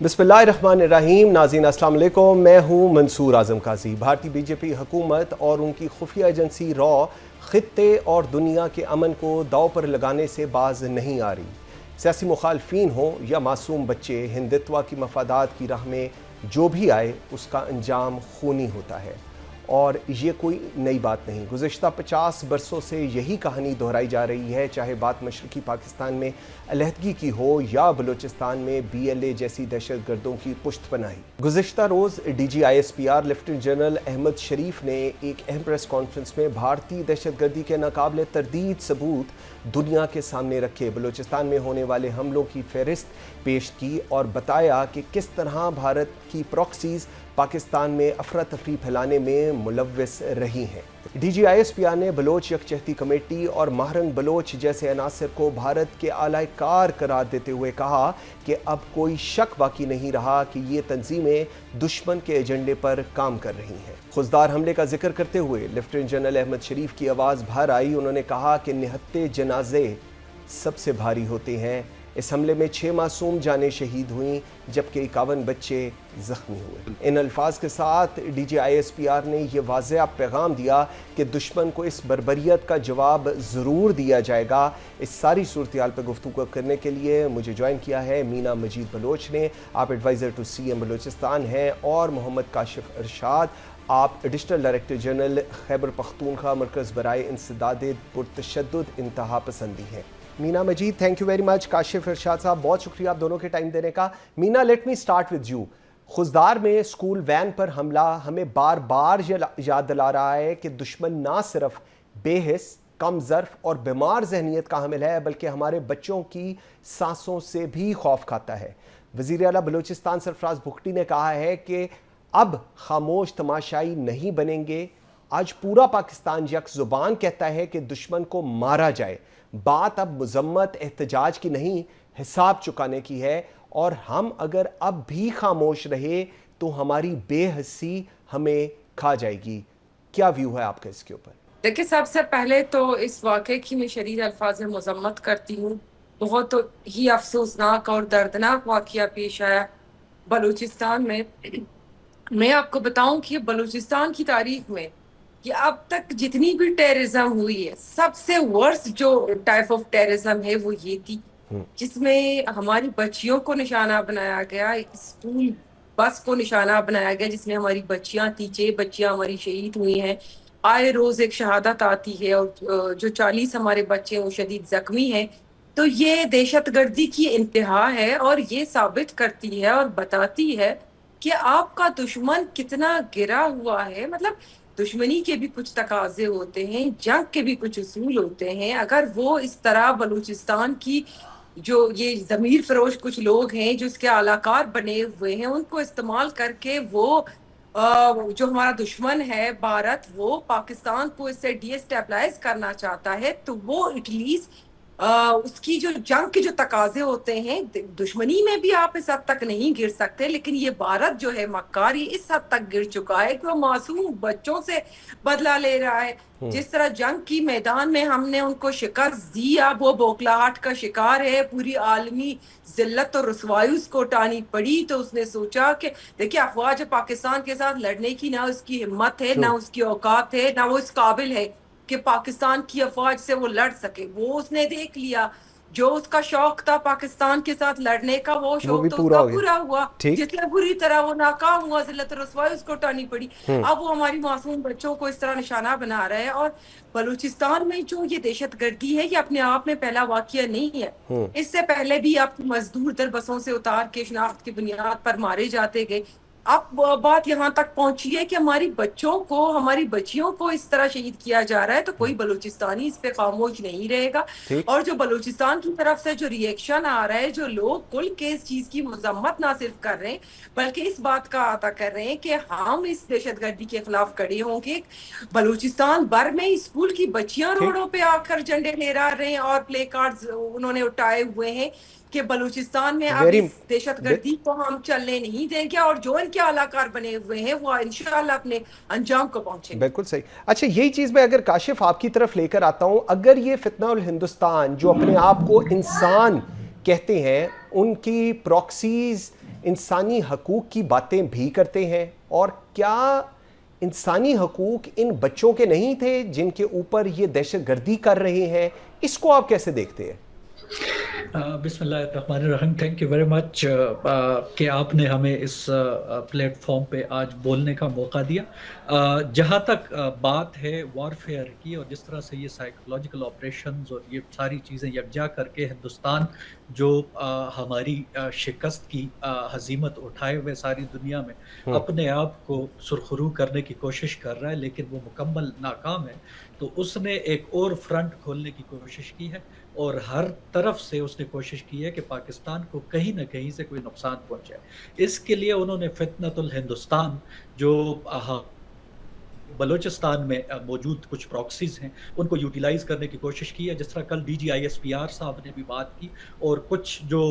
बिस्मिल्लाहिर्रहमानिर्रहीम। नाज़रीन अस्सलाम वालेकुम, मैं हूँ मंसूर आज़म काजी। भारतीय बीजेपी हुकूमत और उनकी खुफिया एजेंसी रॉ खित्ते और दुनिया के अमन को दाव पर लगाने से बाज नहीं आ रही। सियासी मुखालफीन हो या मासूम बच्चे, हिंदुत्व की मफादात की राह में जो भी आए उसका अंजाम खूनी होता है। और ये कोई नई बात नहीं, गुज़िश्ता 50 बरसों से यही कहानी दोहराई जा रही है, चाहे बात मशरक़ी पाकिस्तान में अलहदगी की हो या बलूचिस्तान में BLA जैसी दहशत गर्दों की पुश्त पनाही। गुज़िश्ता रोज़ DG ISPR lieutenant general Ahmed Sharif ने एक अहम प्रेस कॉन्फ्रेंस में भारतीय दहशत गर्दी के नाकाबिले तरदीद सबूत दुनिया के सामने रखे, बलूचिस्तान में होने वाले हमलों की फहरिस्त पेश की और बताया कि किस तरह भारत की प्रॉक्सीज पाकिस्तान में अफरा तफरी फैलाने में मुलव्वस रही हैं। DG ISPR ने बलोच यकजहती कमेटी और महरंग बलोच जैसे अनासर को भारत के आला कार करार देते हुए कहा कि अब कोई शक बाकी नहीं रहा कि ये तंजीमें दुश्मन के एजेंडे पर काम कर रही हैं। खुजदार हमले का जिक्र करते हुए लेफ्टिनेंट जनरल अहमद शरीफ की आवाज़ भर आई। उन्होंने कहा कि निहत्ते जनाजे सबसे भारी होते हैं। इस हमले में 6 मासूम जानें शहीद हुईं जबकि 51 बच्चे ज़ख्मी हुए। इन अल्फाज के साथ DG ISPR ने यह वाज़ेह पैगाम दिया कि दुश्मन को इस बर्बरियत का जवाब ज़रूर दिया जाएगा। इस सारी सूरत-ए-हाल पर गुफ्तगू करने के लिए मुझे ज्वाइन किया है मीना मजीद बलोच ने। आप एडवाइज़र टू CM बलूचिस्तान हैं, और मोहम्मद काशिफ अरशाद, आप additional director general Khyber Pakhtunkhwa मरकज़ बराए इंसदाद पुरतशद्दुद इंतहा पसंदी हैं। Meena Majeed, thank you very much. Kashif Arshad sahab, बहुत शुक्रिया आप दोनों के टाइम देने का। Meena, let me start with you. Khuzdar में स्कूल वैन पर हमला हमें बार बार याद दिला रहा है कि दुश्मन ना सिर्फ बेहिस, कम ज़र्फ और बीमार जहनीत का हामिल है, बल्कि हमारे बच्चों की सांसों से भी खौफ खाता है। वज़ीर आला बलूचिस्तान सरफराज भुगटी ने कहा है कि अब खामोश तमाशाई नहीं बनेंगे। आज पूरा पाकिस्तान यक ज़ुबान कहता है कि दुश्मन को मारा जाए। बात अब मजम्मत एहतजाज की नहीं, हिसाब चुकाने की है, और हम अगर अब भी खामोश रहे तो हमारी बेहसी हमें खा जाएगी। क्या व्यू है आपका इसके ऊपर? देखिए, सबसे पहले तो इस वाक़े की मैं शदीद अल्फाज में मजम्मत करती हूँ। बहुत ही अफसोसनाक और दर्दनाक वाक़या पेश आया बलूचिस्तान में। मैं आपको बताऊं कि बलूचिस्तान की तारीख में कि अब तक जितनी भी टेररिज्म हुई है, सबसे वर्स्ट जो टाइप ऑफ टेररिज्म है वो ये थी, जिसमें हमारी बच्चियों को निशाना बनाया गया, स्कूल बस को निशाना बनाया गया जिसमें हमारी बच्चियां थी। 6 बच्चियां हमारी शहीद हुई हैं। आए रोज एक शहादत आती है, और जो 40 हमारे बच्चे हैं वो शदीद जख्मी हैं। तो ये दहशतगर्दी की इंतहा है, और ये साबित करती है और बताती है कि आपका दुश्मन कितना गिरा हुआ है। मतलब दुश्मनी के भी कुछ तकाजे होते हैं, जंग के भी कुछ उसूल होते हैं। अगर वो इस तरह बलूचिस्तान की जो ये ज़मीर फरोश कुछ लोग हैं जो इसके आलाकार बने हुए हैं, उनको इस्तेमाल करके वो जो हमारा दुश्मन है भारत, वो पाकिस्तान को इससे डीस्टेबलाइज करना चाहता है, तो वो एटलीस्ट उसकी जो जंग के जो तकाजे होते हैं, दुश्मनी में भी आप इस हद तक नहीं गिर सकते, लेकिन ये भारत जो है मक्कार, ये इस हद तक गिर चुका है कि वो मासूम बच्चों से बदला ले रहा है। जिस तरह जंग की मैदान में हमने उनको शिकस्त दी, अब वो बौखलाहट का शिकार है, पूरी आलमी जिल्लत और रुसवाई उसको उठानी पड़ी। तो उसने सोचा कि देखिए, अफवाज पाकिस्तान के साथ लड़ने की ना उसकी हिम्मत है, ना उसकी औकात है, ना वो इस काबिल है कि पाकिस्तान की अफवाज से वो लड़ सके। वो उसने देख लिया, जो उसका शौक था पाकिस्तान के साथ लड़ने का, वो शौक तो उसका पूरा हुआ, जिसमें बुरी तरह वो नाकाम हुआ, जिल्लत रसवाई उसको उठानी पड़ी। अब वो हमारी मासूम बच्चों को इस तरह निशाना बना रहा है। और बलूचिस्तान में जो ये दहशतगर्दी है, ये अपने आप में पहला वाकया नहीं है। इससे पहले भी अब मजदूर दर बसों से उतार के शनाख्त की बुनियाद पर मारे जाते गए। अब बात यहाँ तक पहुंची है कि हमारी बच्चों को, हमारी बच्चियों को इस तरह शहीद किया जा रहा है, तो कोई बलूचिस्तानी इस पे खामोश नहीं रहेगा। और जो बलूचिस्तान की तरफ से जो रिएक्शन आ रहा है, जो लोग खुल के इस चीज की मजम्मत ना सिर्फ कर रहे हैं बल्कि इस बात का अदा कर रहे हैं कि हम इस दहशतगर्दी के खिलाफ खड़े होंगे। बलूचिस्तान भर में स्कूल की बच्चियां रोडों पे आकर झंडे लहरा रहे हैं और प्ले कार्ड्स उन्होंने उठाए हुए हैं कि बलूचिस्तान में अब इस दहशतगर्दी को हम चलने नहीं देंगे, और जो इनके आलाकार बने हुए हैं वो इंशाअल्लाह अपने अंजाम को पहुंचेंगे। बिल्कुल सही। अच्छा, यही चीज मैं अगर काशिफ आपकी तरफ लेकर आता हूं, अगर ये फितना उल हिंदुस्तान जो अपने आप को इंसान कहते हैं, उनकी प्रॉक्सीज इंसानी हकूक़ की बातें भी करते हैं, और क्या इंसानी हकूक़ इन बच्चों के नहीं थे जिनके ऊपर ये दहशत गर्दी कर रहे हैं? इसको आप कैसे देखते हैं? बिस्मिल्लाहिर्रहमानिर्रहीम। थैंक यू वेरी मच कि आपने हमें इस प्लेटफॉर्म पे आज बोलने का मौका दिया। जहाँ तक बात है वॉरफेयर की, और जिस तरह से ये साइकोलॉजिकल ऑपरेशंस और ये सारी चीज़ें यकजा करके हिंदुस्तान जो हमारी शिकस्त की हजीमत उठाए हुए सारी दुनिया में अपने आप को सुरखरू करने की कोशिश कर रहा है, लेकिन वो मुकम्मल नाकाम है, तो उसने एक और फ्रंट खोलने की कोशिश की है, और हर तरफ से उसने कोशिश की है कि पाकिस्तान को कहीं ना कहीं से कोई नुकसान पहुंचाए। इसके लिए उन्होंने फितनतुल हिंदुस्तान जो बलूचिस्तान में मौजूद कुछ प्रॉक्सीज हैं उनको यूटिलाइज करने की कोशिश की है। जिस तरह कल DGISPR साहब ने भी बात की, और कुछ जो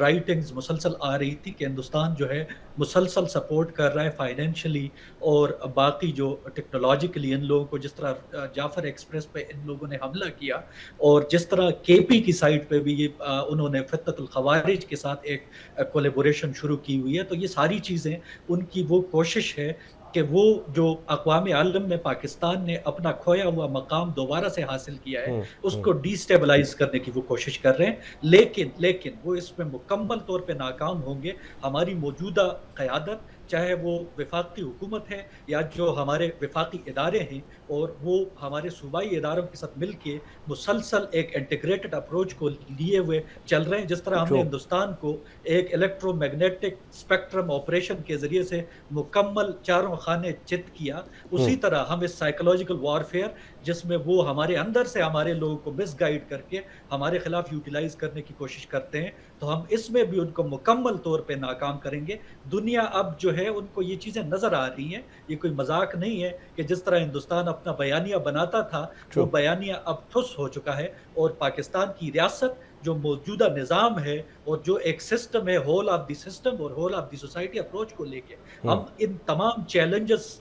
राइटिंग्स मुसलसल आ रही थी कि हिंदुस्तान जो है मुसलसल सपोर्ट कर रहा है फाइनेंशियली और बाकी जो टेक्नोलॉजिकली इन लोगों को, जिस तरह जाफर एक्सप्रेस पे इन लोगों ने हमला किया, और जिस तरह KP की साइड पे भी ये उन्होंने फितनतुल खवारिज के साथ एक कोलेबोरेशन शुरू की हुई है। तो ये सारी चीज़ें उनकी वो कोशिश है कि वो जो अक़वाम आलम में पाकिस्तान ने अपना खोया हुआ मकाम दोबारा से हासिल किया है उसको डिस्टेबलाइज करने की वो कोशिश कर रहे हैं, लेकिन वो इसमें मुकम्मल तौर पे नाकाम होंगे। हमारी मौजूदा क़यादत, चाहे वो वफाकी हुकूमत है या जो हमारे वफाकी इदारे हैं, और वो हमारे सूबाई इदारों के साथ मिल के मुसलसल एक इंटीग्रेटेड अप्रोच को लिए हुए चल रहे हैं। जिस तरह हमने हिंदुस्तान को एक इलेक्ट्रोमैग्नेटिक स्पेक्ट्रम ऑपरेशन के ज़रिए से मुकम्मल चारों खाने चित किया, उसी तरह हम इस साइकोलॉजिकल वॉरफेयर, जिसमें वो हमारे अंदर से हमारे लोगों को मिसगाइड करके हमारे खिलाफ यूटिलाइज करने की कोशिश करते हैं, तो हम इसमें भी उनको मुकम्मल तौर पे नाकाम करेंगे। दुनिया अब जो है उनको ये चीज़ें नज़र आ रही हैं, ये कोई मजाक नहीं है कि जिस तरह हिंदुस्तान अपना बयानिया बनाता था वो बयानिया अब ठुस हो चुका है, और पाकिस्तान की रियासत जो मौजूदा निज़ाम है और जो एक सिस्टम है, होल ऑफ द सिस्टम और whole of the society approach को लेके हम इन तमाम चैलेंजेस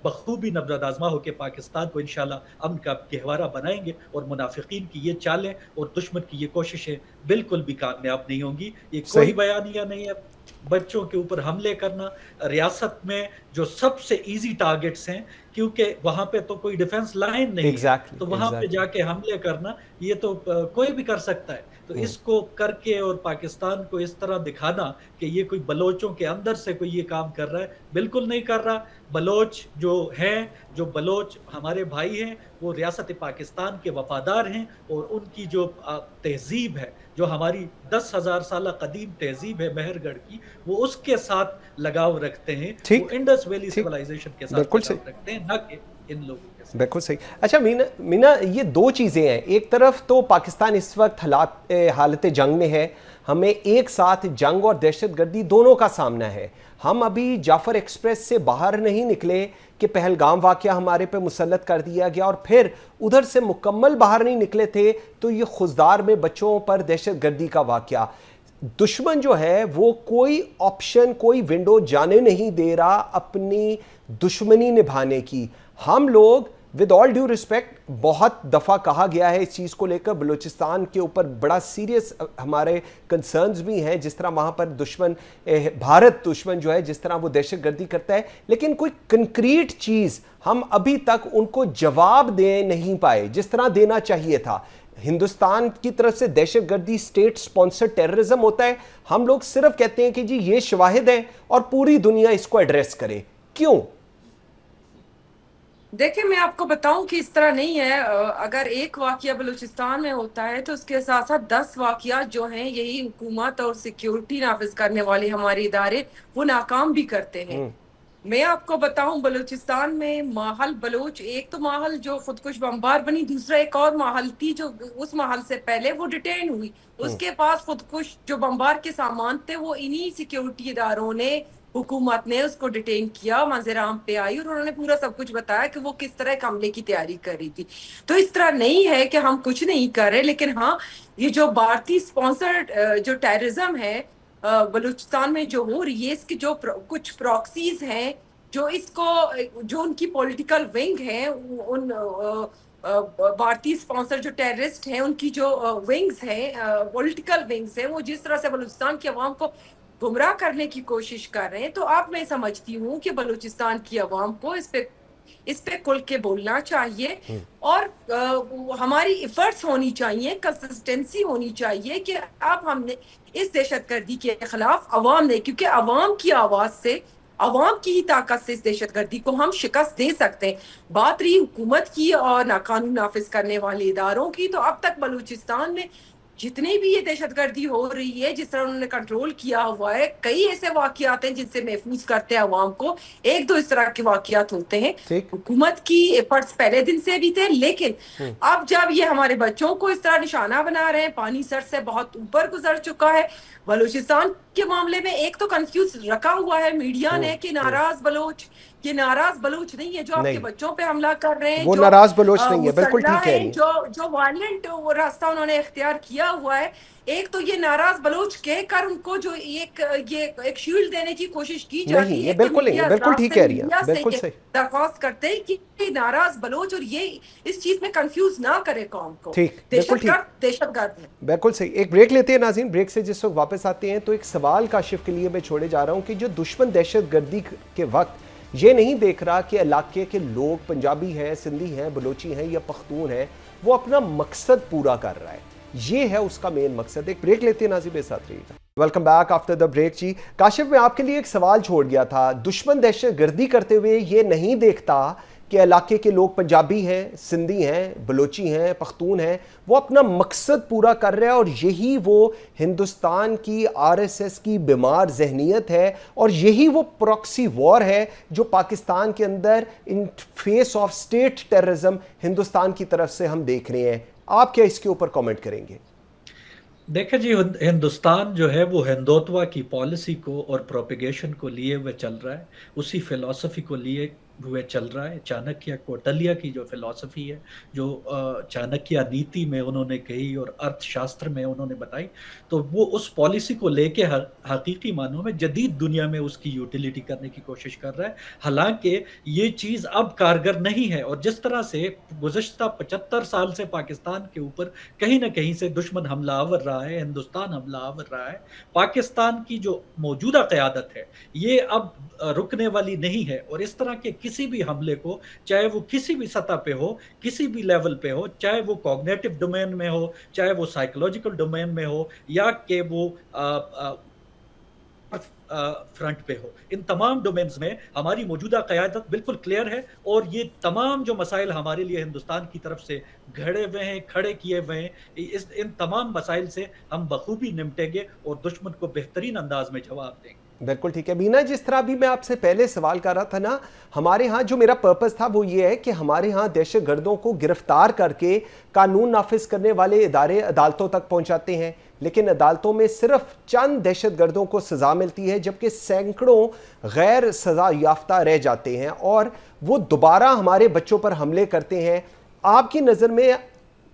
बखूबी नबरद आजमा होकर पाकिस्तान को इंशाल्लाह अमन का गहवारा बनाएंगे, और मुनाफिकीन की ये चालें और दुश्मन की ये कोशिशें बिल्कुल भी कामयाब नहीं होंगी। ये कोई बयानिया नहीं है बच्चों के ऊपर हमले करना। रियासत में जो सबसे इजी टारगेट्स हैं, क्योंकि वहां पे तो कोई डिफेंस लाइन नहीं है, तो वहां पे जाके हमले करना ये तो कोई भी कर सकता है। तो इसको करके और पाकिस्तान को इस तरह दिखाना कि ये कोई बलोचों के अंदर से कोई ये काम कर रहा है, बिल्कुल नहीं कर रहा। बलोच जो हैं, जो बलोच हमारे भाई हैं, वो रियासत पाकिस्तान के वफादार हैं, और उनकी जो तहजीब है, जो हमारी 10,000 साल कदीम तहजीब है मेहरगढ़ की, वो उसके साथ लगाव रखते हैं, वो इंडस वैली सिविलाइजेशन के साथ लगाव रखते हैं, ना कि इन लोगों के साथ। बिल्कुल सही। अच्छा मीना, ये दो चीज़ें हैं। एक तरफ तो पाकिस्तान इस वक्त हालत जंग में है, हमें एक साथ जंग और दहशतगर्दी दोनों का सामना है। हम अभी जाफर एक्सप्रेस से बाहर नहीं निकले कि पहलगाम वाक़या हमारे पे मुसल्लत कर दिया गया, और फिर उधर से मुकम्मल बाहर नहीं निकले थे तो ये खुजदार में बच्चों पर दहशतगर्दी का वाक़या। दुश्मन जो है वो कोई ऑप्शन, कोई विंडो जाने नहीं दे रहा अपनी दुश्मनी निभाने की। हम लोग विद ऑल ड्यू रिस्पेक्ट, बहुत दफ़ा कहा गया है इस चीज़ को लेकर, बलूचिस्तान के ऊपर बड़ा सीरियस हमारे कंसर्न्स भी हैं, जिस तरह वहाँ पर दुश्मन भारत दुश्मन जो है जिस तरह वो दहशतगर्दी करता है, लेकिन कोई कंक्रीट चीज़ हम अभी तक उनको जवाब दे नहीं पाए जिस तरह देना चाहिए था। हिंदुस्तान की तरफ से दहशतगर्दी स्टेट स्पॉन्सर्ड टेररिज्म होता है, हम लोग सिर्फ कहते हैं कि जी ये शवाहिद है और पूरी दुनिया इसको एड्रेस करे। क्यों? देखिए, मैं आपको बताऊं कि इस तरह नहीं है। अगर एक वाकया बलूचिस्तान में होता है तो उसके साथ साथ 10 वाकया जो हैं यही हुकूमत और सिक्योरिटी नाफिज करने वाले हमारे इदारे वो नाकाम भी करते हैं। मैं आपको बताऊं, बलूचिस्तान में माहल बलोच, एक तो माहल जो खुदकुश बमबार बनी, दूसरा एक और माहल थी जो उस माहल से पहले वो डिटेन हुई, उसके पास खुदकुश जो बमबार के सामान थे वो इन्हीं सिक्योरिटी इदारों ने, हुकूमत ने उसको डिटेन किया, मंजराम पे आई और उन्होंने पूरा सब कुछ बताया कि वो किस तरह एक हमले की तैयारी कर रही थी। तो इस तरह नहीं है कि हम कुछ नहीं कर रहे, लेकिन हाँ, ये जो भारतीय स्पॉन्सर्ड जो टेररिज्म है बलूचिस्तान में जो हो रही है, इसकी जो कुछ प्रॉक्सीज हैं, जो इसको, जो उनकी पॉलिटिकल विंग है, उन भारतीय स्पॉन्सर जो टेररिस्ट हैं उनकी जो विंग्स हैं, पॉलिटिकल विंग्स हैं, वो जिस तरह से बलूचिस्तान की आवाम को गुमराह करने की कोशिश कर रहे हैं, तो अब मैं समझती हूँ कि बलूचिस्तान की आवाम को इस पे खुल के बोलना चाहिए और हमारी एफर्ट्स होनी चाहिए, कंसिस्टेंसी होनी चाहिए कि अब हमने इस दहशतगर्दी के खिलाफ आवाम ने, क्योंकि आवाम की आवाज से, आवाम की ही ताकत से इस दहशतगर्दी को हम शिकस्त दे सकते हैं। बात रही हुकूमत की और नाकानून नाफिज करने वाले इदारों की, तो अब तक बलूचिस्तान में जितनी भी ये दहशतगर्दी हो रही है, जिस तरह उन्होंने कंट्रोल किया हुआ है, कई ऐसे वाकयात हैं जिनसे महफूज करते हैं अवाम को, एक दो इस तरह के वाकयात होते हैं। हुकूमत की एफर्ट्स पहले दिन से भी थे, लेकिन अब जब ये हमारे बच्चों को इस तरह निशाना बना रहे हैं, पानी सर से बहुत ऊपर गुजर चुका है। बलूचिस्तान के मामले में एक तो कंफ्यूज रखा हुआ है मीडिया ने कि नाराज बलोच, ये नाराज बलोच नहीं है जो आपके बच्चों पे हमला कर रहे हैं, वो नाराज बलोच नहीं है, बिल्कुल ठीक कह रही हैं, जो वायलेंट वो रास्ता उन्होंने इख्तियार किया हुआ है। एक तो ये नाराज बलोच कहकर उनको जो एक शील्ड देने की कोशिश की जाती है, बिल्कुल नहीं, बिल्कुल ठीक कह रही है, बिल्कुल सही दरख्वास्त करते हैं कि नाराज बलोच, और ये इस चीज में कंफ्यूज ना करे कौम को। ठीक, बिल्कुल ठीक, दहशतगर्द है। बिल्कुल सही। एक ब्रेक लेते हैं नाज़रीन, ब्रेक से जिस वक्त वापस आते हैं तो एक सवाल काशिफ के लिए मैं छोड़े जा रहा हूं कि जो दुश्मन दहशतगर्दी के वक्त ये नहीं देख रहा कि इलाके के लोग पंजाबी हैं, सिंधी हैं, बलोची हैं या पख्तून हैं, वो अपना मकसद पूरा कर रहा है, ये है उसका मेन मकसद। एक ब्रेक लेते हैं नाज़रीन, मेरे साथ रहिएगा। Welcome back after the break. Ji Kashif, मैं आपके लिए एक सवाल छोड़ गया था। दुश्मन दहशतगर्दी करते हुए ये नहीं देखता कि इलाके के लोग पंजाबी हैं, सिंधी हैं, बलोची हैं, पख्तून हैं, वो अपना मकसद पूरा कर रहा है, और यही वो हिंदुस्तान की आरएसएस की बीमार जहनीत है, और यही वो प्रॉक्सी वॉर है जो पाकिस्तान के अंदर in face of state terrorism Hindustan की तरफ से हम देख रहे हैं। आप क्या इसके ऊपर कमेंट करेंगे? देखिए जी, हिंदुस्तान जो है वो हिंदुत्व की पॉलिसी को और प्रोपेगेशन को लिए हुए चल रहा है, उसी फिलॉसफी को लिए हुए चल रहा है। चाणक्य कौटिल्य की जो फिलॉसफी है, जो चाणक्य नीति में उन्होंने कही और अर्थशास्त्र में उन्होंने बताई, तो वो उस पॉलिसी को लेके हकीकी मानों में जदीद दुनिया में उसकी यूटिलिटी करने की कोशिश कर रहा है। हालांकि ये चीज़ अब कारगर नहीं है, और जिस तरह से गुज़श्ता 75 साल से पाकिस्तान के ऊपर कहीं ना कहीं से दुश्मन हमलावर रहा है, हिंदुस्तान हमलावर रहा है, पाकिस्तान की जो मौजूदा क़यादत है ये अब रुकने वाली नहीं है। और इस तरह के किसी भी हमले को, चाहे वो किसी भी सतह पे हो, किसी भी लेवल पे हो, चाहे वो कॉग्निटिव डोमेन में हो, चाहे वो साइकोलॉजिकल डोमेन में हो, या कि वो फ्रंट पे हो, इन तमाम डोमेन्स में हमारी मौजूदा क़यादत बिल्कुल क्लियर है। और ये तमाम जो मसाइल हमारे लिए हिंदुस्तान की तरफ से घड़े हुए हैं, खड़े किए हुए हैं, इन तमाम मसाइल से हम बखूबी निपटेंगे और दुश्मन को बेहतरीन अंदाज में जवाब देंगे। बिल्कुल ठीक है बीना, जिस तरह भी मैं आपसे पहले सवाल कर रहा था ना, हमारे यहाँ जो मेरा पर्पस था वो ये है कि हमारे यहाँ दहशतगर्दों को गिरफ्तार करके कानून नाफिज करने वाले इदारे अदालतों तक पहुँचाते हैं, लेकिन अदालतों में सिर्फ चंद दहशतगर्दों को सज़ा मिलती है, जबकि सैकड़ों गैर सज़ा याफ्ता रह जाते हैं और वो दोबारा हमारे बच्चों पर हमले करते हैं। आपकी नज़र में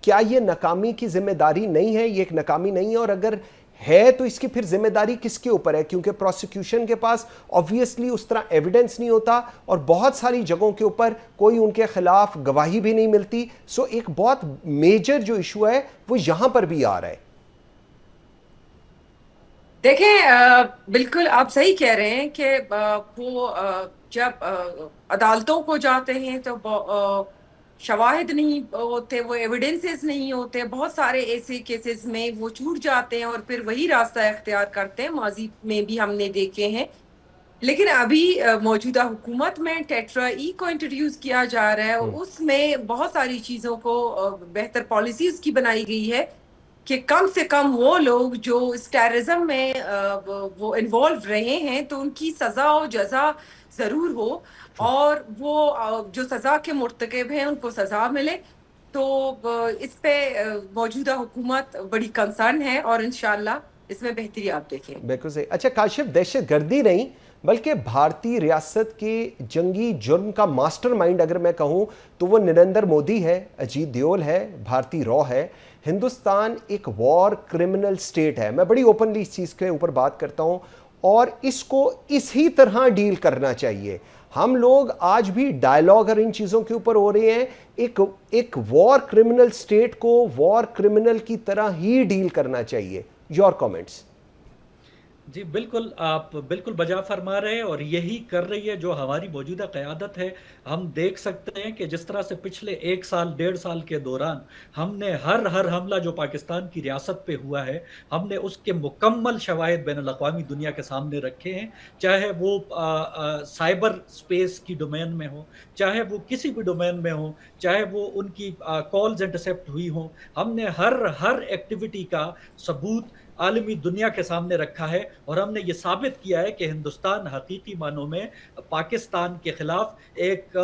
क्या ये नाकामी की जिम्मेदारी नहीं है, ये एक नाकामी नहीं है, और अगर है तो इसकी फिर जिम्मेदारी किसके ऊपर है? क्योंकि प्रोसिक्यूशन के पास ऑब्वियसली उस तरह एविडेंस नहीं होता और बहुत सारी जगहों के ऊपर कोई उनके खिलाफ गवाही भी नहीं मिलती। सो एक बहुत मेजर जो इशू है वो यहां पर भी आ रहा है। देखें, बिल्कुल आप सही कह रहे हैं कि वो जब अदालतों को जाते हैं तो शवाहिद नहीं होते, वो एविडेंसेस नहीं होते, बहुत सारे ऐसे केसेस में वो छूट जाते हैं और फिर वही रास्ता इख्तियार करते हैं। माजी में भी हमने देखे हैं, लेकिन अभी मौजूदा हुकूमत में टेट्रा ई को इंट्रोड्यूस किया जा रहा है, उसमें बहुत सारी चीज़ों को बेहतर पॉलिसीज की बनाई गई है कि कम से कम वो लोग जो इस टेररिज्म में वो इन्वॉल्व रहे हैं तो उनकी सज़ा और जज़ा ज़रूर हो, और वो जो सज़ा के मुर्तकब हैं उनको सज़ा मिले। तो इस पे मौजूदा हुकूमत बड़ी कंसर्न है और इंशाअल्लाह इसमें बेहतरी आप देखें। बिल्कुल सही। अच्छा काशिफ, दहशतगर्दी नहीं बल्कि भारतीय रियासत के जंगी जुर्म का मास्टरमाइंड अगर मैं कहूँ तो वो नरेंद्र मोदी है, अजीत देओल है, भारती रॉ है। हिंदुस्तान एक वॉर क्रिमिनल स्टेट है, मैं बड़ी ओपनली इस चीज़ के ऊपर बात करता हूँ, और इसको इसी तरह डील करना चाहिए। हम लोग आज भी डायलॉग और इन चीज़ों के ऊपर हो रहे हैं, एक वॉर क्रिमिनल स्टेट को वॉर क्रिमिनल की तरह ही डील करना चाहिए। Your comments? جی بالکل، آپ بالکل بجا فرما رہے ہیں، اور یہی کر رہی ہے جو ہماری موجودہ قیادت ہے۔ ہم دیکھ سکتے ہیں کہ جس طرح سے پچھلے 1 سال 1.5 سال کے دوران ہم نے ہر حملہ جو پاکستان کی ریاست پہ ہوا ہے، ہم نے اس کے مکمل شواہد بین الاقوامی دنیا کے سامنے رکھے ہیں، چاہے وہ سائبر سپیس کی ڈومین میں ہو، چاہے وہ کسی بھی ڈومین میں ہو، چاہے وہ ان کی کالز انٹرسیپٹ ہوئی ہوں۔ ہم نے ہر ایکٹیویٹی کا ثبوت عالمی دنیا کے سامنے رکھا ہے، اور ہم نے یہ ثابت کیا ہے کہ ہندوستان حقیقی معنوں میں پاکستان کے خلاف ایک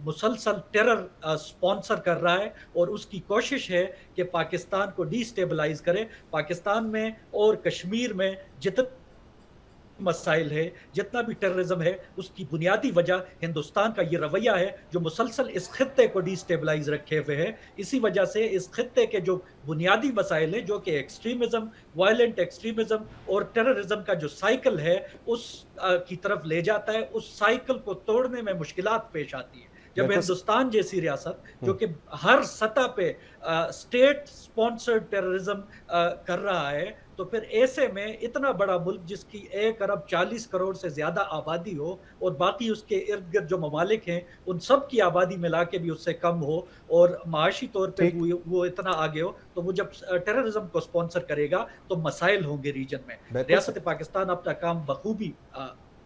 مسلسل ٹیرر سپانسر کر رہا ہے، اور اس کی کوشش ہے کہ پاکستان کو ڈی سٹیبلائز کرے۔ پاکستان میں اور کشمیر میں جتنے مسائل ہے، جتنا بھی ٹیررزم ہے، اس کی بنیادی وجہ ہندوستان کا یہ رویہ ہے جو مسلسل اس خطے کو ڈی سٹیبلائز رکھے ہوئے ہے۔ اسی وجہ سے اس خطے کے جو بنیادی مسائل ہیں، جو کہ ایکسٹریمزم، وائلنٹ ایکسٹریمزم اور ٹیررزم کا جو سائیکل ہے، اس کی طرف لے جاتا ہے۔ اس سائیکل کو توڑنے میں مشکلات پیش آتی ہیں جب بالکل ہندوستان جیسی ریاست جو کہ ہر سطح پہ اسٹیٹ سپانسرڈ ٹیررزم کر رہا ہے، تو پھر ایسے میں اتنا بڑا ملک جس کی 1 ارب 40 کروڑ سے زیادہ آبادی ہو، اور باقی اس کے ارد گرد جو ممالک ہیں ان سب کی آبادی ملا کے بھی اس سے کم ہو، اور معاشی طور پہ ٹھیک، وہ اتنا آگے ہو، تو وہ جب ٹیررزم کو سپانسر کرے گا تو مسائل ہوں گے ریجن میں۔ بالکل ریاست پاکستان اپنا کام بخوبی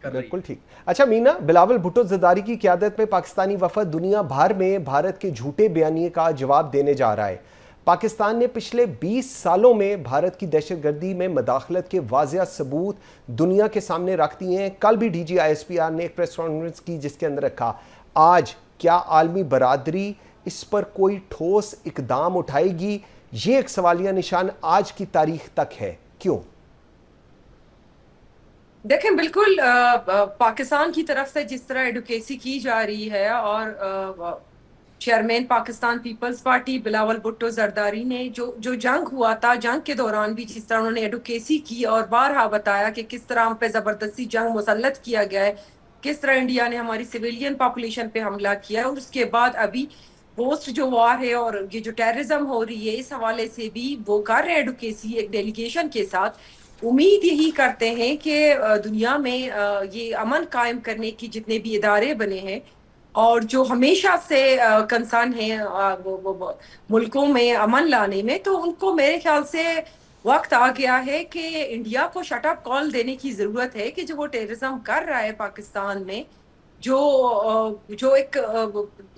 کر رہی بالکل ہے۔ ٹھیک۔ اچھا مینا، بلاول بھٹو زرداری کی قیادت میں پاکستانی وفد دنیا بھر میں بھارت کے جھوٹے بیانیے کا جواب دینے جا رہا ہے۔ پاکستان نے پچھلے 20 سالوں میں بھارت کی دہشت گردی میں مداخلت کے واضح ثبوت دنیا کے سامنے رکھ دیے ہیں۔ کل بھی D G I S P R نے ایک پریس کانفرنس کی جس کے اندر رکھا، آج کیا عالمی برادری اس پر کوئی ٹھوس اقدام اٹھائے گی؟ یہ ایک سوالیہ نشان آج کی تاریخ تک ہے، کیوں؟ دیکھیں بالکل پاکستان کی طرف سے جس طرح ایڈوکیسی کی جا رہی ہے، اور chairman Pakistan Peoples Party Bilawal Bhutto Zardari نے جو جنگ ہوا تھا، جنگ کے دوران بھی جس طرح انہوں نے ایڈوکیسی کی اور بارہا بتایا کہ کس طرح ہم پہ زبردستی جنگ مسلط کیا گیا ہے، کس طرح انڈیا نے ہماری سویلین پاپولیشن پہ حملہ کیا ہے، اور اس کے بعد ابھی پوسٹ جو وار ہے اور یہ جو ٹیررزم ہو رہی ہے، اس حوالے سے بھی وہ کر رہے ہیں ایڈوکیسی ایک ڈیلیگیشن کے ساتھ۔ امید یہی کرتے ہیں کہ دنیا میں یہ امن قائم کرنے کی جتنے بھی ادارے بنے ہیں اور جو ہمیشہ سے کنسرن ہیں ملکوں میں امن لانے میں، تو ان کو میرے خیال سے وقت آ گیا ہے کہ انڈیا کو شٹ اپ کال دینے کی ضرورت ہے کہ جو وہ ٹیررزم کر رہا ہے پاکستان میں، جو ایک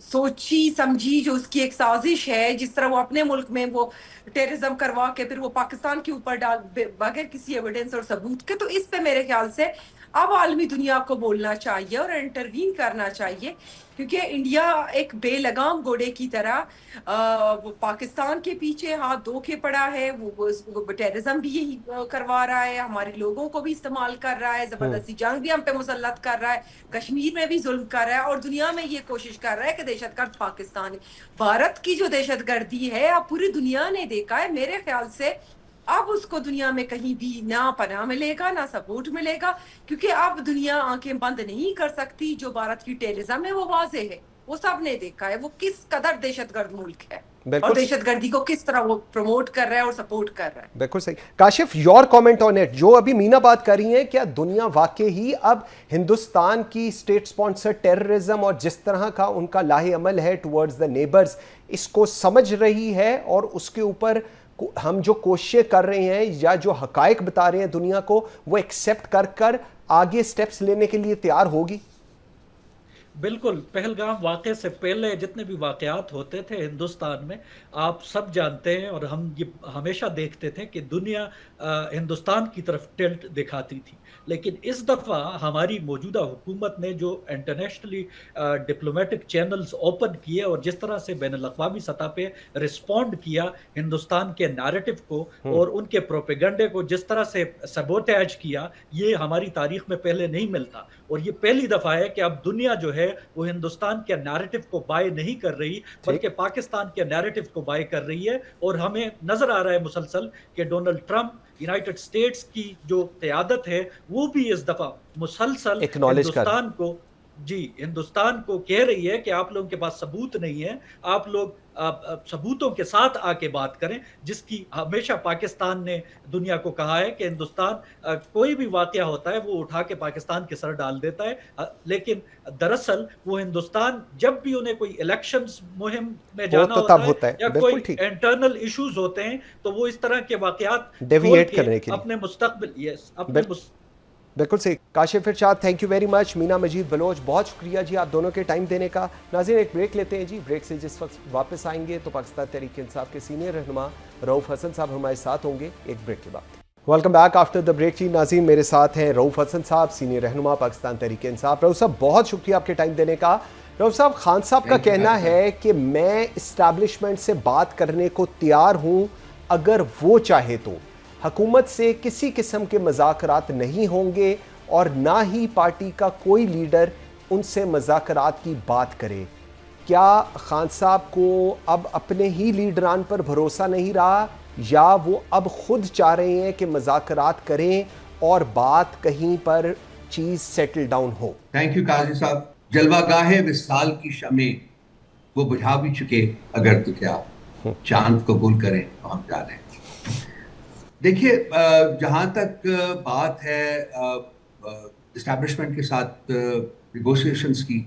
سوچی سمجھی جو اس کی ایک سازش ہے، جس طرح وہ اپنے ملک میں وہ ٹیررزم کروا کے پھر وہ پاکستان کے اوپر ڈال بغیر کسی ایویڈنس اور ثبوت کے، تو اس پہ میرے خیال سے اب عالمی دنیا کو بولنا چاہیے اور انٹروین کرنا چاہیے، کیونکہ انڈیا ایک بے لگام گھوڑے کی طرح وہ پاکستان کے پیچھے ہاتھ دھو کے پڑا ہے، وہ ٹیررزم بھی یہی کروا رہا ہے، ہمارے لوگوں کو بھی استعمال کر رہا ہے، زبردستی جنگ بھی ہم پہ مسلط کر رہا ہے، کشمیر میں بھی ظلم کر رہا ہے، اور دنیا میں یہ کوشش کر رہا ہے کہ دہشت گرد پاکستان ہے۔ بھارت کی جو دہشت گردی ہے اب پوری دنیا نے دیکھا ہے، میرے خیال سے اب اس کو دنیا میں کہیں بھی نہ پناہ ملے گا نہ سپورٹ ملے گا، کیونکہ اب دنیا آنکھیں بند نہیں کر سکتی۔ جو بھارت کی ٹیررزم ہے وہ واضح ہے، وہ سب نے دیکھا ہے وہ کس قدر دہشت گرد ملک ہے، اور بالکل دہشت گردی کو کس طرح وہ پروموٹ کر رہا ہے اور سپورٹ کر رہا ہے۔ بالکل صحیح۔ Kashif, your comment on it, جو ابھی مینا بات کر رہی ہیں، کیا دنیا واقعی ہی اب ہندوستان کی اسٹیٹ سپانسر ٹیررزم اور جس طرح کا ان کا لاہ عمل ہے ٹورڈز دا نیبرز، اس کو سمجھ رہی ہے، اور اس کے اوپر ہم جو کوششیں کر رہے ہیں یا جو حقائق بتا رہے ہیں دنیا کو، وہ ایکسیپٹ کر آگے سٹیپس لینے کے لیے تیار ہوگی؟ بالکل، پہلگام واقعے سے پہلے جتنے بھی واقعات ہوتے تھے ہندوستان میں، آپ سب جانتے ہیں اور ہم یہ ہمیشہ دیکھتے تھے کہ دنیا ہندوستان کی طرف ٹلٹ دکھاتی تھی، لیکن اس دفعہ ہماری موجودہ حکومت نے جو انٹرنیشنلی ڈپلومیٹک چینلز اوپن کیے اور جس طرح سے بین الاقوامی سطح پہ رسپونڈ کیا ہندوستان کے نیریٹو کو اور ان کے پروپیگنڈے کو جس طرح سے سبوٹیج کیا، یہ ہماری تاریخ میں پہلے نہیں ملتا، اور یہ پہلی دفعہ ہے کہ اب دنیا جو ہے وہ ہندوستان کے نیریٹو کو بائی نہیں کر رہی بلکہ پاکستان کے نیریٹو کو بائی کر رہی ہے، اور ہمیں نظر آ رہا ہے مسلسل کہ ڈونلڈ ٹرمپ یونائٹڈ اسٹیٹس کی جو قیادت ہے وہ بھی اس دفعہ مسلسل ہندوستان کو جی ہندوستان کو کہہ رہی ہے کہ آپ لوگوں کے پاس ثبوت نہیں ہے، آپ لوگ ثبوتوں کے ساتھ آ کے بات کریں، جس کی ہمیشہ پاکستان نے دنیا کو کہا ہے کہ ہندوستان کوئی بھی واقعہ ہوتا ہے وہ اٹھا کے پاکستان کے سر ڈال دیتا ہے، لیکن دراصل وہ ہندوستان جب بھی انہیں کوئی الیکشنز مہم میں وہ جانا تو ہوتا تب ہے ہوتا ہے، یا بالکل کوئی ٹھیک، انٹرنل ایشوز ہوتے ہیں تو وہ اس طرح کے واقعات کھول ڈیویٹ کے کرنے کے لیے، اپنے مستقبل اپنے بالکل صحیح. کاشف ارشاد تھینک یو ویری مچ. مینا مجید بلوچ بہت شکریہ جی آپ دونوں کے ٹائم دینے کا. ناظرین ایک بریک لیتے ہیں جی، بریک سے جس وقت واپس آئیں گے تو پاکستان تحریک انصاف کے سینئر رہنما رؤوف حسن صاحب ہمارے ساتھ ہوں گے ایک بریک کے بعد. Welcome back after the break ji. ناظرین میرے ساتھ ہیں رؤوف حسن صاحب، سینئر رہنما پاکستان تحریک انصاف. رؤوف صاحب بہت شکریہ آپ کے ٹائم دینے کا. رؤوف صاحب، خان صاحب کا کہنا ہے کہ میں اسٹیبلشمنٹ سے بات کرنے کو تیار ہوں اگر وہ چاہے تو، حکومت سے کسی قسم کے مذاکرات نہیں ہوں گے اور نہ ہی پارٹی کا کوئی لیڈر ان سے مذاکرات کی بات کرے. کیا خان صاحب کو اب اپنے ہی لیڈران پر بھروسہ نہیں رہا یا وہ اب خود چاہ رہے ہیں کہ مذاکرات کریں اور بات کہیں پر چیز settle down who? Thank you قاضی صاحب. جلوہ گاہ وصال کی شمع وہ بجھا بھی چکے اگر تو کیا چاند قبول کریں تو ہم جانیں. دیکھیے جہاں تک بات ہے اسٹیبلشمنٹ کے ساتھ نیگوسیشنز کی،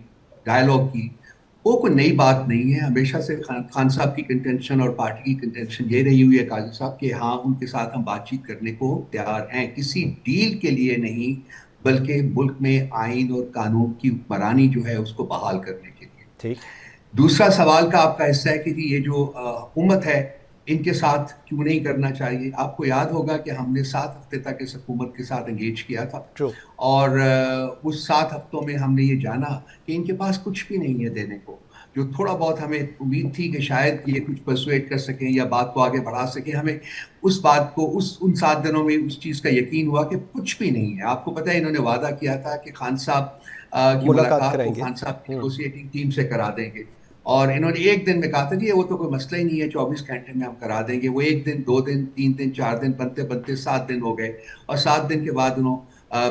ڈائلاگ کی، وہ کوئی نئی بات نہیں ہے. ہمیشہ سے خان صاحب کی کنٹینشن اور پارٹی کی کنٹینشن یہ رہی ہوئی ہے قاضی صاحب کہ ہاں ان کے ساتھ ہم بات چیت کرنے کو تیار ہیں، کسی ڈیل کے لیے نہیں بلکہ ملک میں آئین اور قانون کی حکمرانی جو ہے اس کو بحال کرنے کے لیے. ٹھیک. دوسرا سوال کا آپ کا حصہ ہے کہ یہ جو حکومت ہے ان کے ساتھ کیوں نہیں کرنا چاہیے. آپ کو یاد ہوگا کہ ہم نے 7 ہفتے تک اس حکومت کے ساتھ انگیج کیا تھا اور اس 7 ہفتوں میں ہم نے یہ جانا کہ ان کے پاس کچھ بھی نہیں ہے دینے کو. جو تھوڑا بہت ہمیں امید تھی کہ شاید یہ کچھ پرسویٹ کر سکیں یا بات کو آگے بڑھا سکیں، ہمیں اس بات کو ان 7 دنوں میں اس چیز کا یقین ہوا کہ کچھ بھی نہیں ہے. آپ کو پتہ ہے انہوں نے وعدہ کیا تھا کہ خان صاحب کی ملاقات کو خان صاحب کی نیگوشیٹنگ ٹیم سے کرا دیں گے، اور انہوں نے ایک دن میں کہا تھا جی وہ تو کوئی مسئلہ ہی نہیں ہے، 24 گھنٹے میں ہم کرا دیں گے. وہ 1 دن 2 دن 3 دن 4 دن بنتے بنتے 7 دن ہو گئے، اور 7 دن کے بعد انہوں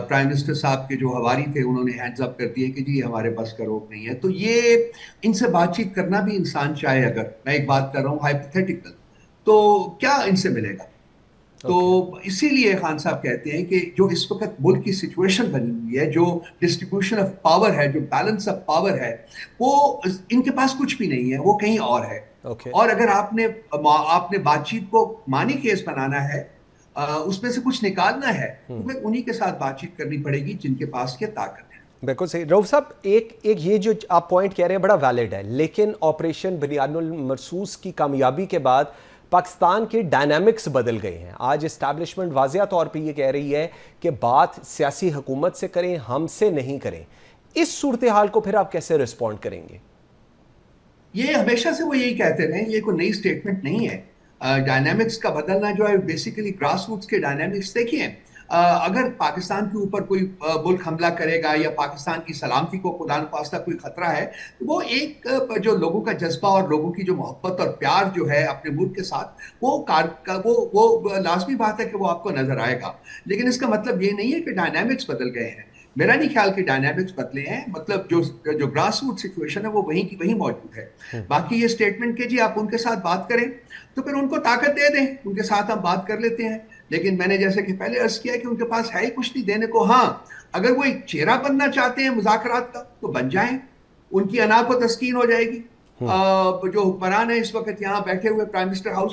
پرائم منسٹر صاحب کے جو ہواری تھے انہوں نے ہینڈز اپ کر دیے کہ جی ہمارے بس کا روک نہیں ہے. تو یہ ان سے بات چیت کرنا بھی انسان چاہے، اگر میں ایک بات کر رہا ہوں ہائپوتھیٹیکل، تو کیا ان سے ملے گا؟ تو اسی لیے خان صاحب کہتے ہیں کہ جو اس وقت ملک کی سچویشن بنی ہوئی ہے، جو ڈسٹریبیوشن آف پاور ہے، جو بیلنس آف پاور ہے، وہ ان کے پاس کچھ بھی نہیں ہے، وہ کہیں اور ہے. اور اگر آپ نے بات چیت کو مانی کیس بنانا ہے، اس میں سے کچھ نکالنا ہے، تو پھر انہی کے ساتھ بات چیت کرنی پڑے گی جن کے پاس یہ طاقت ہے. بالکل صحیح. رؤوف صاحب ایک یہ جو آپ پوائنٹ کہہ رہے ہیں بڑا ویلڈ ہے، لیکن آپریشن بنیاد المرصوص کی کامیابی کے بعد پاکستان کے ڈائنامکس بدل گئے ہیں. آج اسٹیبلشمنٹ واضح طور پہ یہ کہہ رہی ہے کہ بات سیاسی حکومت سے کریں، ہم سے نہیں کریں. اس صورتحال کو پھر آپ کیسے رسپونڈ کریں گے؟ یہ ہمیشہ سے وہ یہی کہتے رہے، یہ کوئی نئی سٹیٹمنٹ نہیں ہے. ڈائنامکس کا بدلنا جو ہے بیسیکلی گراس روٹس کے ڈائنامکس دیکھیے. اگر پاکستان کے اوپر کوئی ملک حملہ کرے گا یا پاکستان کی سلامتی کو خدا نخواستہ کوئی خطرہ ہے، وہ ایک جو لوگوں کا جذبہ اور لوگوں کی جو محبت اور پیار جو ہے اپنے ملک کے ساتھ، وہ لازمی بات ہے کہ وہ آپ کو نظر آئے گا. لیکن اس کا مطلب یہ نہیں ہے کہ ڈائنامکس بدل گئے ہیں. میرا نہیں خیال کہ ڈائنامکس بدلے ہیں. مطلب جو گراس روٹ سچویشن ہے وہ وہیں کی وہیں موجود ہے. باقی یہ سٹیٹمنٹ کہ جی آپ ان کے ساتھ بات کریں تو پھر ان کو طاقت دے دیں، ان کے ساتھ ہم بات کر لیتے ہیں. لیکن میں نے جیسے کہ پہلے عرض کیا کہ ان کے پاس ہے ہی کچھ نہیں دینے کو. ہاں اگر وہ ایک چہرہ بننا چاہتے ہیں مذاکرات کا تو بن جائیں، ان کی انا کو تسکین ہو جائے گی. جو حکمران ہے اس وقت یہاں بیٹھے ہوئے پرائم منسٹر ہاؤس،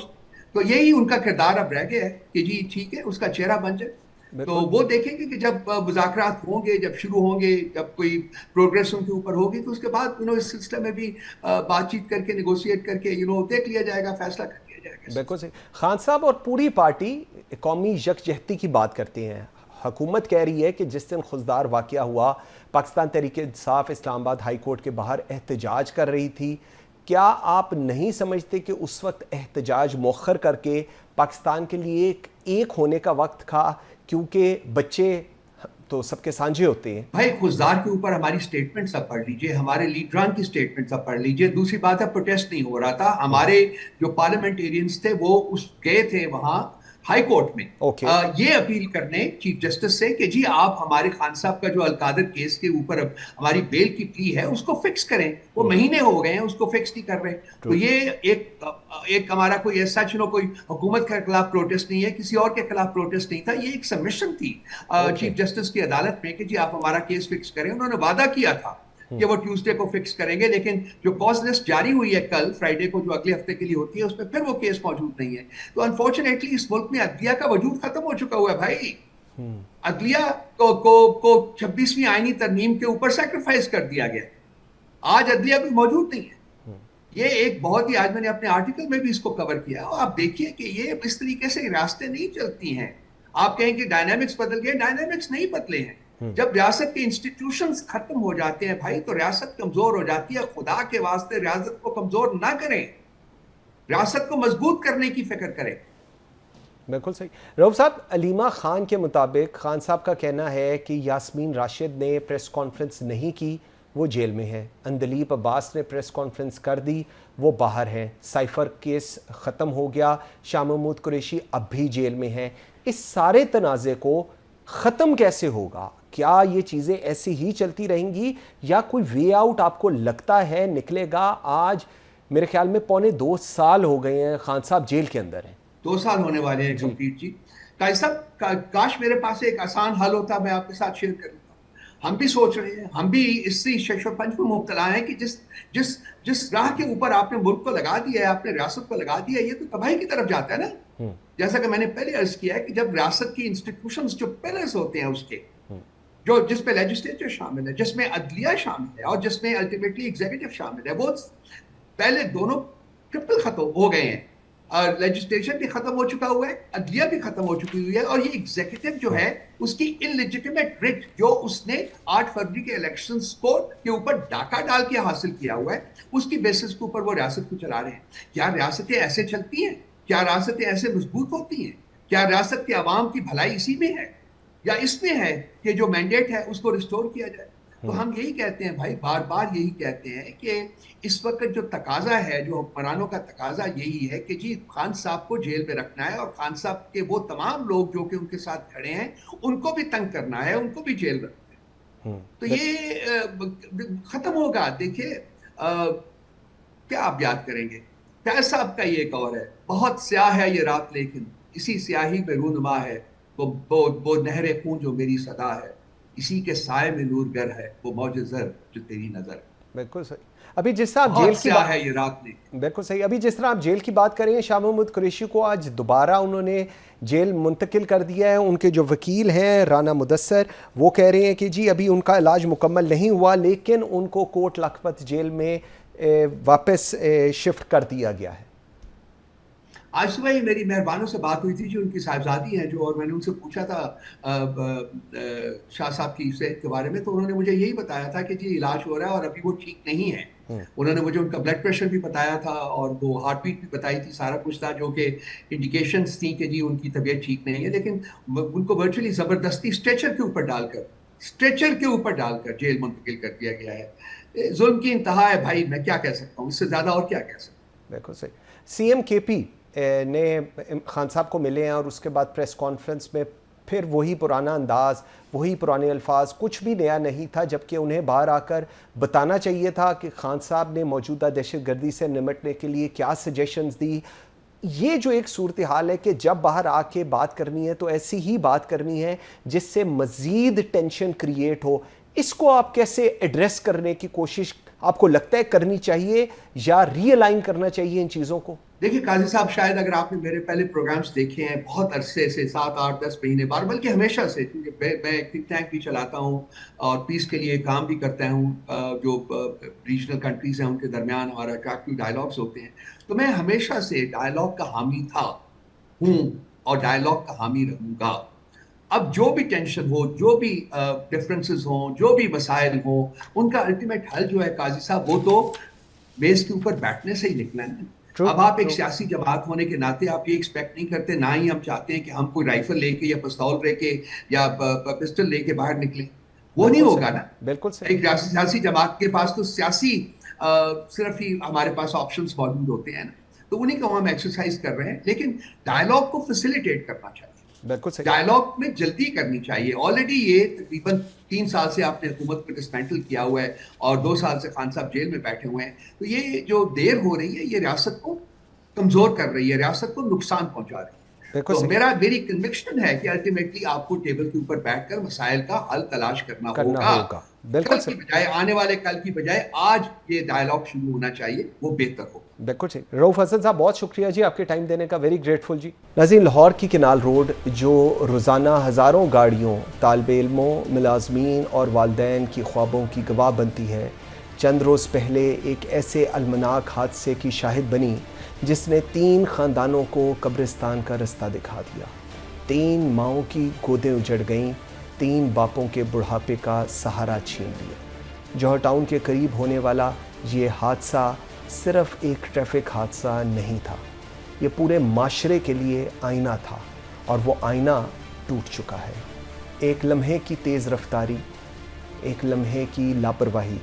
تو یہی ان کا کردار اب رہ گیا ہے کہ جی ٹھیک ہے اس کا چہرہ بن جائے. تو وہ دیکھیں گے کہ جب مذاکرات ہوں گے، جب شروع ہوں گے، جب کوئی پروگریس ان کے اوپر ہوگی تو اس کے بعد اس سلسلے میں بھی بات چیت کر کے نیگوشیٹ کر کے دیکھ لیا جائے گا، فیصلہ کر لیا جائے گا. بالکل صحیح. خان صاحب اور پوری پارٹی قومی یکجہتی کی بات کرتے ہیں. حکومت کہہ رہی ہے کہ جس دن خضدار واقعہ ہوا پاکستان تحریک انصاف اسلام آباد ہائی کورٹ کے باہر احتجاج کر رہی تھی. کیا آپ نہیں سمجھتے کہ اس وقت احتجاج مؤخر کر کے پاکستان کے لیے ایک ہونے کا وقت تھا، کیونکہ بچے تو سب کے سانجھے ہوتے ہیں؟ بھائی خضدار کے اوپر ہماری سٹیٹمنٹ سب پڑھ لیجئے، ہمارے لیڈران کی سٹیٹمنٹ سب پڑھ لیجئے. دوسری بات ہے پروٹیسٹ نہیں ہو رہا تھا. ہمارے جو پارلیمنٹیرینز تھے وہ گئے تھے وہاں हाई कोर्ट में Okay. ये अपील करने चीफ जस्टिस से कि जी आप हमारे खान साहब का जो अलकादर केस के ऊपर हमारी बेल की प्ली है उसको फिक्स करें, वो महीने हो गए हैं उसको फिक्स नहीं कर रहे। तो ये एक हमारा कोई ऐसा कोई हुकूमत के खिलाफ प्रोटेस्ट नहीं है, किसी और के खिलाफ प्रोटेस्ट नहीं था, ये एक सबमिशन थी चीफ जस्टिस की अदालत में कि जी आप हमारा केस फिक्स करें। उन्होंने वादा किया था कि वो ट्यूसडे को फिक्स करेंगे, लेकिन जो कॉज लिस्ट जारी हुई है कल फ्राइडे को जो अगले हफ्ते के लिए होती है उसमें फिर वो केस मौजूद नहीं है। तो अनफॉर्चुनेटली इस मुल्क में अदलिया का वजूद खत्म हो चुका हुआ है भाई। अदलिया को 26वीं आईनी तरमीम के ऊपर सैक्रिफाइस कर दिया गया, आज अदलिया भी मौजूद नहीं है। ये एक बहुत ही, आज मैंने अपने आर्टिकल में भी इसको कवर किया, और आप देखिए कि ये इस तरीके से रास्ते नहीं चलती हैं। आप कहें कि डायनामिक्स बदल गए, डायनामिक्स नहीं बदले हैं। जब रियासत के इंस्टीट्यूशंस खत्म हो जाते हैं भाई तो रियासत कमजोर हो जाती है। खुदा के वास्ते रियासत को कमजोर ना करें, रियासत को मजबूत करने की फिक्र करें। बिल्कुल सही। रऊफ साहब, अलीमा खान के मुताबिक खान साहब का कहना है कि यास्मीन राशिद ने प्रेस कॉन्फ्रेंस नहीं की, वो जेल में है। अंदलीब अब्बास ने प्रेस कॉन्फ्रेंस कर दी, वो बाहर हैं। साइफर केस ख़त्म हो गया, शाह महमूद कुरैशी अब भी जेल में हैं। इस सारे तनाज़े को ख़त्म कैसे होगा? क्या ये चीज़ें ऐसी ही चलती रहेंगी या कोई वे आउट आपको लगता है निकलेगा? आज मेरे ख्याल में 2.25 साल हो गए हैं खान साहब जेल के अंदर हैं। 2 साल होने वाले हैं कंप्लीट जी। काश मेरे पास एक आसान हल होता, मैं आपके साथ शेयर कर लेता। हम भी सोच रहे हैं, हम भी इसी शशपंज में मुब्तला हैं कि जिस राह के ऊपर आपने मुल्क को लगा दिया है, आपने रियासत को लगा दिया है, ये तो तबाही की तरफ जाता है ना। जैसा कि मैंने पहले अर्ज किया है कि जब रियासत की इंस्टीट्यूशंस जो पिलर्स होते हैं उसके, जो जिसमें लेजिस्लेचर शामिल है, जिसमें अदलिया शामिल है और जिसमें अल्टीमेटली एग्जीक्यूटिव शामिल है, वो पहले दोनों ट्रिपल खत्म हो गए हैं। और लेजिस्लेचर भी खत्म हो चुका हुआ है, अदलिया भी खत्म हो चुकी हुई है, और ये एग्जीक्यूटिव जो है उसकी इनलेजिटिमेट रिट जो उसने 8 फरवरी के इलेक्शंस को के ऊपर डाका डाल के हासिल किया हुआ है, उसकी बेसिस के ऊपर वो रियासत को चला रहे हैं। क्या रियासतें ऐसे चलती हैं? क्या रियासतें ऐसे मजबूत होती हैं? क्या रियासत के अवाम की भलाई इसी में है या इसमें है कि जो मैंडेट है उसको रिस्टोर किया जाए? तो हम यही कहते हैं भाई, बार बार यही कहते हैं कि इस वक्त जो तकाजा है, जो हुक्मरानों का तकाजा यही है कि जी खान साहब को जेल में रखना है और खान साहब के वो तमाम लोग जो कि उनके साथ खड़े हैं उनको भी तंग करना है, उनको भी जेल रखना है। तो ये खत्म होगा। देखिए क्या आप याद करेंगे, फैज साहब का ये एक और है, बहुत स्याह है ये रात लेकिन इसी स्याही में रूनुमा है, वो नहरे खून जो मेरी सदा है, इसी के साए में नूर गर है, वो मौज ज़र जो तेरी नजर। बिल्कुल सही। अभी जिस तरह आप जेल की बात है ये रात में, बिल्कुल सही। अभी जिस तरह आप जेल की बात करें, शाह महमूद कुरैशी को आज दोबारा उन्होंने जेल मुंतकिल कर दिया है। उनके जो वकील हैं राना मुदस्सर, वो कह रहे हैं कि जी अभी उनका इलाज मुकम्मल नहीं हुआ, लेकिन उनको कोट लखपत जेल में वापस शिफ्ट कर दिया गया है। आज सुबह ही मेरी मेहरबानों से बात हुई थी जो उनकी साहबजादी हैं जो, और मैंने उनसे पूछा था शाह साहब की सेहत के बारे में, तो उन्होंने मुझे यही बताया था कि जी इलाज हो रहा है और अभी वो ठीक नहीं है। उन्होंने मुझे उनका ब्लड प्रेशर भी बताया था और वो हार्ट बीट भी बताई थी, सारा कुछ था जो कि इंडिकेशंस थी कि जी उनकी तबीयत ठीक नहीं है, लेकिन उनको वर्चुअली ज़बरदस्ती स्ट्रेचर के ऊपर डालकर जेल मुंतकिल कर दिया गया है। जुल्म की इंतहा है भाई, मैं क्या कह सकता हूँ, इससे ज़्यादा और क्या कह सकता हूँ। बिल्कुल सही। CM KP ने खान साहब को मिले हैं और उसके बाद प्रेस कॉन्फ्रेंस में फिर वही पुराना अंदाज, वही पुराने अल्फाज, कुछ भी नया नहीं था, जबकि उन्हें बाहर आकर बताना चाहिए था कि खान साहब ने मौजूदा दहशतगर्दी से निपटने के लिए क्या सजेशंस दी। ये जो एक सूरत हाल है कि जब बाहर आके बात करनी है तो ऐसी ही बात करनी है जिससे मज़ीद टेंशन क्रिएट हो, इसको आप कैसे एड्रेस करने की कोशिश आपको लगता है करनी चाहिए या रीअलाइन करना चाहिए इन चीज़ों को? देखिए काजी साहब, शायद अगर आपने मेरे पहले प्रोग्राम्स देखे हैं बहुत अरसे से, 7, 8, 10 महीने बाद, बल्कि हमेशा से, क्योंकि मैं एक थिंक टैंक भी चलाता हूँ और पीस के लिए काम भी करता हूँ, जो रीजनल कंट्रीज हैं उनके दरमियान हमारा अट्रैक्टिव डायलॉग्स होते हैं, तो मैं हमेशा से डायलॉग का हामी हूँ और डायलॉग का हामी रहूँगा। अब जो भी टेंशन हो, जो भी डिफरेंसेस हों, जो भी मसाइल हों, उनका अल्टीमेट हल जो है काजी साहब, वो तो मेज के ऊपर बैठने से ही निकला है। अब आप एक सियासी जमात होने के नाते आप ये एक्सपेक्ट नहीं करते, ना ही हम चाहते हैं कि हम कोई राइफल लेके या पिस्तौल लेके या पिस्टल लेके बाहर निकले, वो नहीं होगा ना। बिल्कुल एक सियासी जमात के पास तो सियासी सिर्फ ही हमारे पास ऑप्शंस मौजूद होते हैं ना। तो उन्हीं को हम एक्सरसाइज कर रहे हैं, लेकिन डायलॉग को फैसिलिटेट करना चाहिए, बिल्कुल सही। डायलॉग में जल्दी करनी चाहिए। ऑलरेडी ये तकरीबन 3 साल से आपने हुकूमत को डिसमेंटल किया हुआ है और 2 साल से खान साहब जेल में बैठे हुए हैं, तो ये जो देर हो रही है ये रियासत को कमजोर कर रही है, रियासत को नुकसान पहुंचा रही है। तो मेरी कन्विक्शन है कि अल्टीमेटली आपको टेबल के ऊपर बैठकर मसाइल का हल तलाश करना होगा। बिल्कुल कल की बजाय, आने वाले कल की बजाय आज ये डायलॉग शुरू होना चाहिए, वो बेहतर हो। बिल्कुल ठीक। रऊफ हसन साहब बहुत शुक्रिया जी आपके टाइम देने का, वेरी ग्रेटफुल जी। नाज़रीन, लाहौर की किनाल रोड जो रोज़ाना हज़ारों गाड़ियों, तालिबे इल्मों, मुलाजमीन और वालिदैन की ख्वाबों की गवाह बनती है, चंद रोज़ पहले एक ऐसे अलमनाक हादसे की शाहिद बनी जिसने 3 ख़ानदानों को कब्रिस्तान का रास्ता दिखा दिया। 3 माओं की गोदें उजड़ गईं, 3 बापों के बुढ़ापे का सहारा छीन लिया। जौहर टाउन के करीब होने वाला ये हादसा सिर्फ एक ट्रैफिक हादसा नहीं था, ये पूरे माशरे के लिए आईना था, और वो आईना टूट चुका है। एक लम्हे की तेज़ रफ्तारी, एक लम्हे की लापरवाही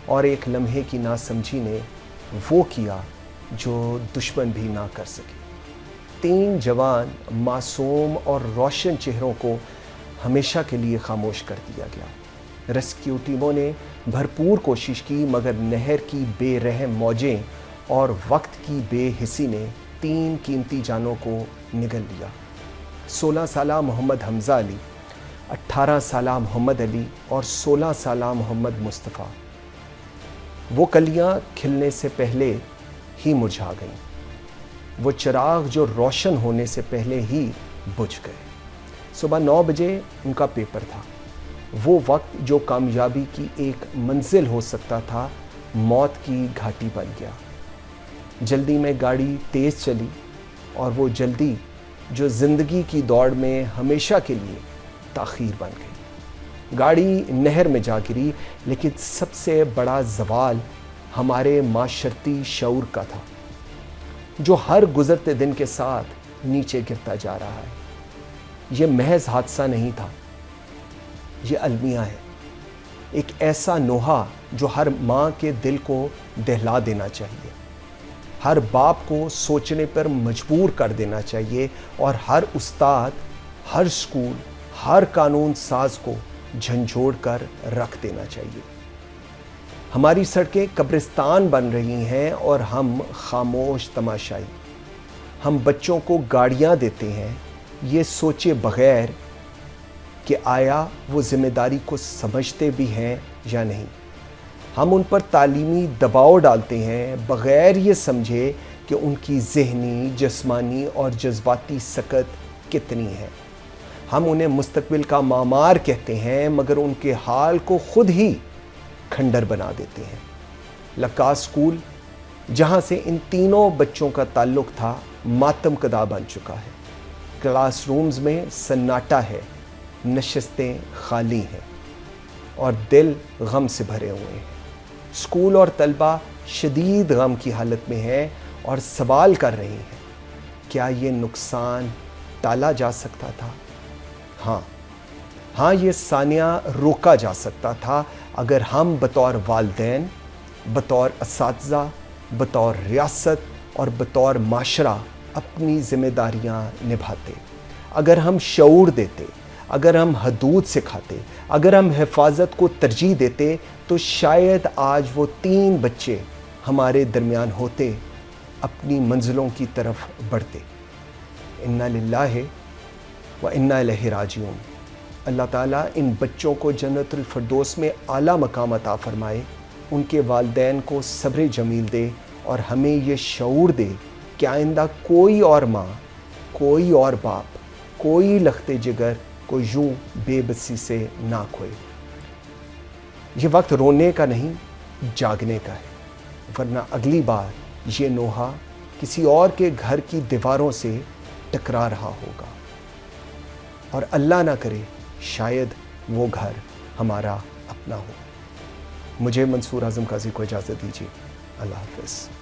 और एक लम्हे की नासमझी ने वो किया जो दुश्मन भी ना कर सके। 3 जवान मासूम और रोशन चेहरों को हमेशा के लिए खामोश कर दिया गया। रेस्क्यू टीमों ने भरपूर कोशिश की, मगर नहर की बेरहम मौजें और वक्त की बेहिसी ने 3 कीमती जानों को निगल लिया। 16 साला मोहम्मद हमज़ा अली, 18 साला मोहम्मद अली और 16 साला मोहम्मद मुस्तफ़ा। वो कलियां खिलने से पहले ही मुरझा गईं, वो चिराग जो रोशन होने से पहले ही बुझ गए। सुबह 9 बजे उनका पेपर था। वो वक्त जो कामयाबी की एक मंजिल हो सकता था, मौत की घाटी बन गया। जल्दी में गाड़ी तेज़ चली, और वो जल्दी जो ज़िंदगी की दौड़ में हमेशा के लिए ताख़ीर बन गई। गाड़ी नहर में जा गिरी, लेकिन सबसे बड़ा ज़वाल हमारे माशरती शऊर का था, जो हर गुज़रते दिन के साथ नीचे गिरता जा रहा है। ये महज हादसा नहीं था, ये अलमिया है, एक ऐसा नोहा जो हर माँ के दिल को दहला देना चाहिए, हर बाप को सोचने पर मजबूर कर देना चाहिए, और हर उस्ताद, हर स्कूल, हर कानून साज को झंझोड़ कर रख देना चाहिए। हमारी सड़कें कब्रिस्तान बन रही हैं और हम खामोश तमाशाई। हम बच्चों को गाड़ियाँ देते हैं ये सोचे बग़ैर कि आया वो ज़िम्मेदारी को समझते भी हैं या नहीं। हम उन पर तालीमी दबाव डालते हैं बग़ैर ये समझे कि उनकी ज़हनी, जिस्मानी और जज्बाती सकत कितनी है। हम उन्हें मुस्तक़बिल का मामार कहते हैं, मगर उनके हाल को ख़ुद ही खंडर बना देते हैं। लक्कास स्कूल, जहाँ से इन तीनों बच्चों का ताल्लुक़ था, मातम कदा बन चुका है। क्लासरूम्स में सन्नाटा है, नशिस्तें खाली हैं और दिल गम से भरे हुए हैं। स्कूल और तलबा शदीद गम की हालत में हैं और सवाल कर रही हैं, क्या ये नुकसान टाला जा सकता था? हाँ, ये सानिया रोका जा सकता था अगर हम बतौर वालिदैन, बतौर असातिज़ा, बतौर रियासत और बतौर माशरा अपनी ज़िम्मेदारियाँ निभाते, अगर हम शऊर देते, अगर हम हदूद सिखाते, अगर हम हिफाजत को तरजीह देते, तो शायद आज वो 3 बच्चे हमारे दरमियान होते, अपनी मंजिलों की तरफ बढ़ते। इन्ना लिल्लाहि व इन्ना इलैहि राजिऊन। अल्लाह ताला इन बच्चों को जन्नतुल फिरदौस में आला मकाम अता फरमाए, उनके वालिदैन को सब्र जमील दे और हमें ये शऊर दे कि आइंदा कोई और माँ, कोई और बाप, कोई लख्ते जिगर को यूं बेबसी से ना खोए। ये वक्त रोने का नहीं, जागने का है, वरना अगली बार ये नोहा किसी और के घर की दीवारों से टकरा रहा होगा, और अल्लाह ना करे शायद वो घर हमारा अपना हो। मुझे मंसूर आज़म काजी को इजाज़त दीजिए। अल्लाह हाफ़िज़।